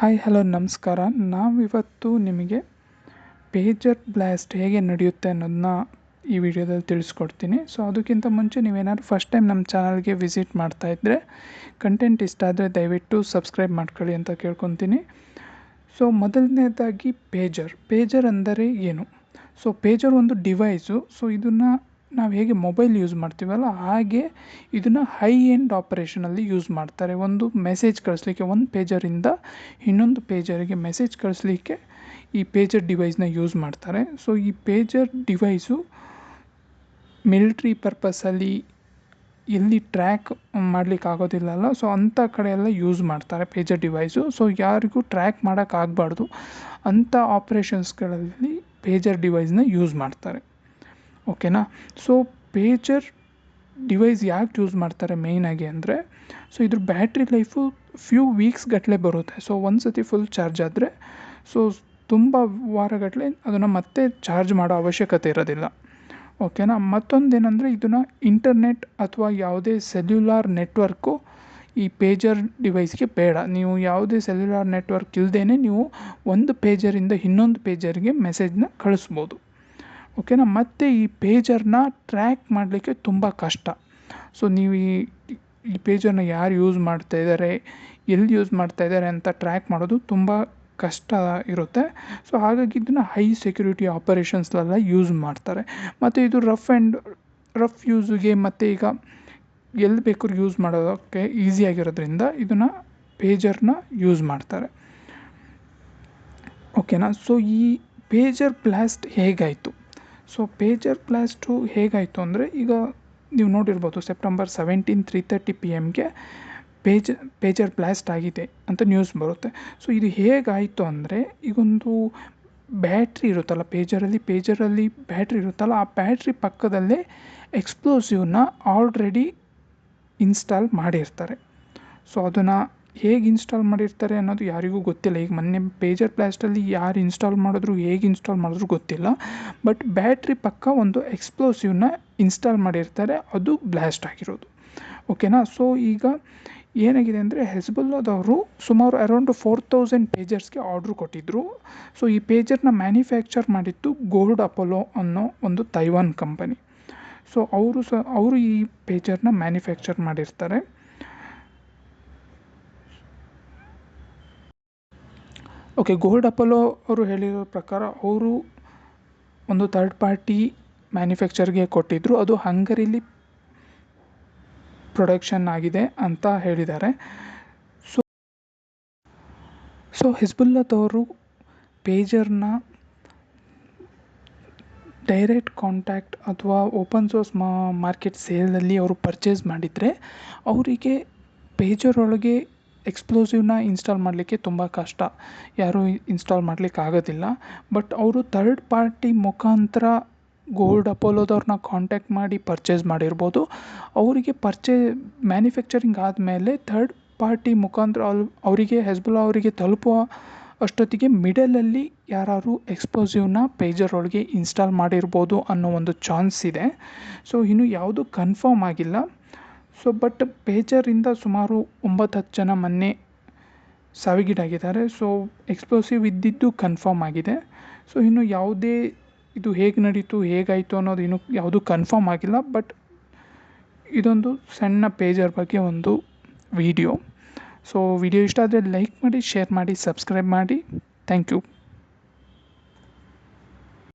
Hi hello ನಮಸ್ಕಾರ. ನಾವಿವತ್ತು ನಿಮಗೆ ಪೇಜರ್ ಬ್ಲಾಸ್ಟ್ ಹೇಗೆ ನಡೆಯುತ್ತೆ ಅನ್ನೋದನ್ನ ಈ ವಿಡಿಯೋದಲ್ಲಿ ತಿಳಿಸ್ಕೊಡ್ತೀನಿ. ಸೊ ಅದಕ್ಕಿಂತ ಮುಂಚೆ ನೀವೇನಾದ್ರು ಫಸ್ಟ್ ಟೈಮ್ ನಮ್ಮ ಚಾನಲ್ಗೆ ವಿಸಿಟ್ ಮಾಡ್ತಾ ಇದ್ದರೆ ಕಂಟೆಂಟ್ ಇಷ್ಟ ಆದರೆ ದಯವಿಟ್ಟು ಸಬ್ಸ್ಕ್ರೈಬ್ ಮಾಡ್ಕೊಳ್ಳಿ ಅಂತ ಕೇಳ್ಕೊತೀನಿ. ಸೊ ಮೊದಲನೇದಾಗಿ ಪೇಜರ್ ಅಂದರೆ ಏನು? ಸೊ ಪೇಜರ್ ಒಂದು ಡಿವೈಸು. ಸೊ ಇದನ್ನು ನಾವು ಹೇಗೆ ಮೊಬೈಲ್ ಯೂಸ್ ಮಾಡ್ತೀವಲ್ಲ ಹಾಗೆ ಇದನ್ನು ಹೈ ಎಂಡ್ ಆಪರೇಷನಲ್ಲಿ ಯೂಸ್ ಮಾಡ್ತಾರೆ. ಒಂದು ಮೆಸೇಜ್ ಕಳಿಸ್ಲಿಕ್ಕೆ ಒಂದು ಪೇಜರಿಂದ ಇನ್ನೊಂದು ಪೇಜರಿಗೆ ಮೆಸೇಜ್ ಕಳಿಸ್ಲಿಕ್ಕೆ ಈ ಪೇಜರ್ ಡಿವೈಸ್ನ ಯೂಸ್ ಮಾಡ್ತಾರೆ. ಸೊ ಈ ಪೇಜರ್ ಡಿವೈಸು ಮಿಲಿಟ್ರಿ ಪರ್ಪಸಲ್ಲಿ ಎಲ್ಲಿ ಟ್ರ್ಯಾಕ್ ಮಾಡಲಿಕ್ಕೆ ಆಗೋದಿಲ್ಲಲ್ಲ, ಸೊ ಅಂಥ ಕಡೆ ಎಲ್ಲ ಯೂಸ್ ಮಾಡ್ತಾರೆ ಪೇಜರ್ ಡಿವೈಸು. ಸೊ ಯಾರಿಗೂ ಟ್ರ್ಯಾಕ್ ಮಾಡೋಕ್ಕಾಗಬಾರ್ದು ಅಂಥ ಆಪ್ರೇಷನ್ಸ್ಗಳಲ್ಲಿ ಪೇಜರ್ ಡಿವೈಸ್ನ ಯೂಸ್ ಮಾಡ್ತಾರೆ. ಓಕೆನಾ? ಸೊ ಪೇಜರ್ ಡಿವೈಸ್ ಯಾಕೆ ಯೂಸ್ ಮಾಡ್ತಾರೆ ಮೇಯ್ನಾಗಿ ಅಂದರೆ, ಸೊ ಇದ್ರ ಬ್ಯಾಟ್ರಿ ಲೈಫು ಫ್ಯೂ ವೀಕ್ಸ್ ಗಟ್ಟಲೆ ಬರುತ್ತೆ. ಸೊ ಒಂದು ಸತಿ ಫುಲ್ ಚಾರ್ಜ್ ಆದರೆ ಸೊ ತುಂಬ ವಾರಗಟ್ಟಲೆ ಅದನ್ನು ಮತ್ತೆ ಚಾರ್ಜ್ ಮಾಡೋ ಅವಶ್ಯಕತೆ ಇರೋದಿಲ್ಲ. ಓಕೆನಾ? ಮತ್ತೊಂದೇನೆಂದರೆ ಇದನ್ನು ಇಂಟರ್ನೆಟ್ ಅಥವಾ ಯಾವುದೇ ಸೆಲ್ಯುಲಾರ್ ನೆಟ್ವರ್ಕು ಈ ಪೇಜರ್ ಡಿವೈಸ್ಗೆ ಬೇಡ. ನೀವು ಯಾವುದೇ ಸೆಲ್ಯುಲಾರ್ ನೆಟ್ವರ್ಕ್ ಇಲ್ಲದೇ ನೀವು ಒಂದು ಪೇಜರಿಂದ ಇನ್ನೊಂದು ಪೇಜರ್ಗೆ ಮೆಸೇಜ್ನ ಕಳಿಸ್ಬೋದು. ಓಕೆನಾ? ಮತ್ತು ಈ ಪೇಜರ್ನ ಟ್ರ್ಯಾಕ್ ಮಾಡಲಿಕ್ಕೆ ತುಂಬ ಕಷ್ಟ. ಸೊ ನೀವು ಈ ಪೇಜರ್ನ ಯಾರು ಯೂಸ್ ಮಾಡ್ತಾ ಇದ್ದಾರೆ, ಎಲ್ಲಿ ಯೂಸ್ ಮಾಡ್ತಾ ಇದ್ದಾರೆ ಅಂತ ಟ್ರ್ಯಾಕ್ ಮಾಡೋದು ತುಂಬ ಕಷ್ಟ ಇರುತ್ತೆ. ಸೊ ಹಾಗಾಗಿ ಇದನ್ನು ಹೈ ಸೆಕ್ಯೂರಿಟಿ ಆಪರೇಷನ್ಸ್ಲೆಲ್ಲ ಯೂಸ್ ಮಾಡ್ತಾರೆ. ಮತ್ತು ಇದು ರಫ್ ಯೂಸಿಗೆ ಮತ್ತು ಈಗ ಎಲ್ಲಿ ಬೇಕಾದ್ರೂ ಯೂಸ್ ಮಾಡೋದಕ್ಕೆ ಈಸಿಯಾಗಿರೋದ್ರಿಂದ ಇದನ್ನು ಪೇಜರ್ನ ಯೂಸ್ ಮಾಡ್ತಾರೆ. ಓಕೆನಾ? ಸೊ ಈ ಪೇಜರ್ ಬ್ಲಾಸ್ಟ್ ಹೇಗಾಯಿತು? ಸೊ ಪೇಜರ್ ಬ್ಲಾಸ್ಟು ಹೇಗಾಯಿತು ಅಂದರೆ, ಈಗ ನೀವು ನೋಡಿರ್ಬೋದು ಸೆಪ್ಟೆಂಬರ್ 17 3:30 PM ಪೇಜರ್ ಬ್ಲಾಸ್ಟ್ ಆಗಿದೆ ಅಂತ ನ್ಯೂಸ್ ಬರುತ್ತೆ. ಸೊ ಇದು ಹೇಗಾಯಿತು ಅಂದರೆ, ಈಗೊಂದು ಬ್ಯಾಟ್ರಿ ಇರುತ್ತಲ್ಲ ಪೇಜರಲ್ಲಿ ಬ್ಯಾಟ್ರಿ ಇರುತ್ತಲ್ಲ, ಆ ಬ್ಯಾಟ್ರಿ ಪಕ್ಕದಲ್ಲೇ ಎಕ್ಸ್ಪ್ಲೋಸಿವ್ನ ಆಲ್ರೆಡಿ ಇನ್ಸ್ಟಾಲ್ ಮಾಡಿರ್ತಾರೆ. ಸೊ ಅದನ್ನು ಹೇಗೆ ಇನ್ಸ್ಟಾಲ್ ಮಾಡಿರ್ತಾರೆ ಅನ್ನೋದು ಯಾರಿಗೂ ಗೊತ್ತಿಲ್ಲ. ಈಗ ಮೊನ್ನೆ ಪೇಜರ್ ಬ್ಲಾಸ್ಟಲ್ಲಿ ಯಾರು ಇನ್ಸ್ಟಾಲ್ ಮಾಡಿದ್ರು, ಹೇಗೆ ಇನ್ಸ್ಟಾಲ್ ಮಾಡಿದ್ರು ಗೊತ್ತಿಲ್ಲ. ಬಟ್ ಬ್ಯಾಟ್ರಿ ಪಕ್ಕ ಒಂದು ಎಕ್ಸ್ಪ್ಲೋಸಿವ್ನ ಇನ್ಸ್ಟಾಲ್ ಮಾಡಿರ್ತಾರೆ, ಅದು ಬ್ಲಾಸ್ಟ್ ಆಗಿರೋದು. ಓಕೆನಾ? ಸೊ ಈಗ ಏನಾಗಿದೆ ಅಂದರೆ, ಹೆಜ್ಬುಲ್ಲಾದವರು ಸುಮಾರು ಅರೌಂಡ್ 4000 ಪೇಜರ್ಸ್ಗೆ ಆರ್ಡ್ರ್ ಕೊಟ್ಟಿದ್ದರು. ಸೊ ಈ ಪೇಜರ್ನ ಮ್ಯಾನುಫ್ಯಾಕ್ಚರ್ ಮಾಡಿದ್ದು ಗೋಲ್ಡ್ ಅಪೋಲೋ ಅನ್ನೋ ಒಂದು ತೈವಾನ್ ಕಂಪನಿ. ಸೊ ಅವರು ಈ ಪೇಜರ್ನ ಮ್ಯಾನುಫ್ಯಾಕ್ಚರ್ ಮಾಡಿರ್ತಾರೆ. ಓಕೆ, ಗೋಲ್ಡ್ ಅಪೋಲೋ ಅವರು ಹೇಳಿರೋ ಪ್ರಕಾರ ಅವರು ಒಂದು ಥರ್ಡ್ ಪಾರ್ಟಿ ಮ್ಯಾನುಫ್ಯಾಕ್ಚರ್ಗೆ ಕೊಟ್ಟಿದ್ದರು. ಅದು ಹಂಗರಿಲಿ ಪ್ರೊಡಕ್ಷನ್ ಆಗಿದೆ ಅಂತ ಹೇಳಿದ್ದಾರೆ. ಸೊ ಹೆಜ್ಬುಲ್ಲಾದವರು ಪೇಜರ್ನ ಡೈರೆಕ್ಟ್ ಕಾಂಟ್ಯಾಕ್ಟ್ ಅಥವಾ ಓಪನ್ ಸೋರ್ಸ್ ಮಾರ್ಕೆಟ್ ಸೇಲಲ್ಲಿ ಅವರು ಪರ್ಚೇಸ್ ಮಾಡಿದರೆ ಅವರಿಗೆ ಪೇಜರ್ ಒಳಗೆ ಎಕ್ಸ್ಪ್ಲೋಸಿವ್ನ ಇನ್ಸ್ಟಾಲ್ ಮಾಡಲಿಕ್ಕೆ ತುಂಬ ಕಷ್ಟ, ಯಾರೂ ಇನ್ಸ್ಟಾಲ್ ಮಾಡಲಿಕ್ಕೆ ಆಗೋದಿಲ್ಲ. ಬಟ್ ಅವರು ಥರ್ಡ್ ಪಾರ್ಟಿ ಮುಖಾಂತರ ಗೋಲ್ಡ್ ಅಪೋಲೋದವ್ರನ್ನ ಕಾಂಟ್ಯಾಕ್ಟ್ ಮಾಡಿ ಪರ್ಚೇಸ್ ಮಾಡಿರ್ಬೋದು. ಅವರಿಗೆ ಮ್ಯಾನುಫ್ಯಾಕ್ಚರಿಂಗ್ ಆದಮೇಲೆ ಥರ್ಡ್ ಪಾರ್ಟಿ ಮುಖಾಂತರ ಅವರಿಗೆ ಹೆಜ್ಬುಲ್ಲಾ ಅವರಿಗೆ ತಲುಪುವ ಅಷ್ಟೊತ್ತಿಗೆ ಮಿಡಲಲ್ಲಿ ಯಾರು ಎಕ್ಸ್ಪ್ಲೋಸಿವ್ನ ಪೇಜರ್ ಒಳಗೆ ಇನ್ಸ್ಟಾಲ್ ಮಾಡಿರ್ಬೋದು ಅನ್ನೋ ಒಂದು ಚಾನ್ಸ್ ಇದೆ. ಸೊ ಇನ್ನೂ ಯಾವುದೂ ಕನ್ಫರ್ಮ್ ಆಗಿಲ್ಲ. ಸೊ ಬಟ್ ಪೇಜರಿಂದ ಸುಮಾರು 9-10 ಜನ ಮೊನ್ನೆ ಸಾವಿಗೀಡಾಗಿದ್ದಾರೆ. ಸೊ ಎಕ್ಸ್ಪ್ಲೋಸಿವ್ ಇದ್ದಿದ್ದು ಕನ್ಫರ್ಮ್ ಆಗಿದೆ. ಸೊ ಇನ್ನು ಯಾವುದೇ ಇದು ಹೇಗೆ ನಡೀತು ಹೇಗಾಯಿತು ಅನ್ನೋದು ಇನ್ನೂ ಯಾವುದೂ ಕನ್ಫರ್ಮ್ ಆಗಿಲ್ಲ. ಬಟ್ ಇದೊಂದು ಸಣ್ಣ ಪೇಜರ್ ಬಗ್ಗೆ ಒಂದು ವಿಡಿಯೋ. ಸೊ ವಿಡಿಯೋ ಇಷ್ಟ ಆದರೆ ಲೈಕ್ ಮಾಡಿ, ಶೇರ್ ಮಾಡಿ, ಸಬ್ಸ್ಕ್ರೈಬ್ ಮಾಡಿ. Thank you.